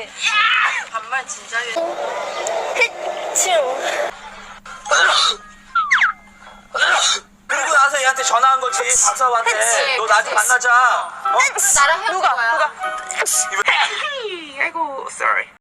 그치? 반말 진작에. 그리고 나서 얘한테 전화한 거지. 박사한테. 너 나한테 만나자. 어? 나랑 헤어질 거야. 아이고, sorry.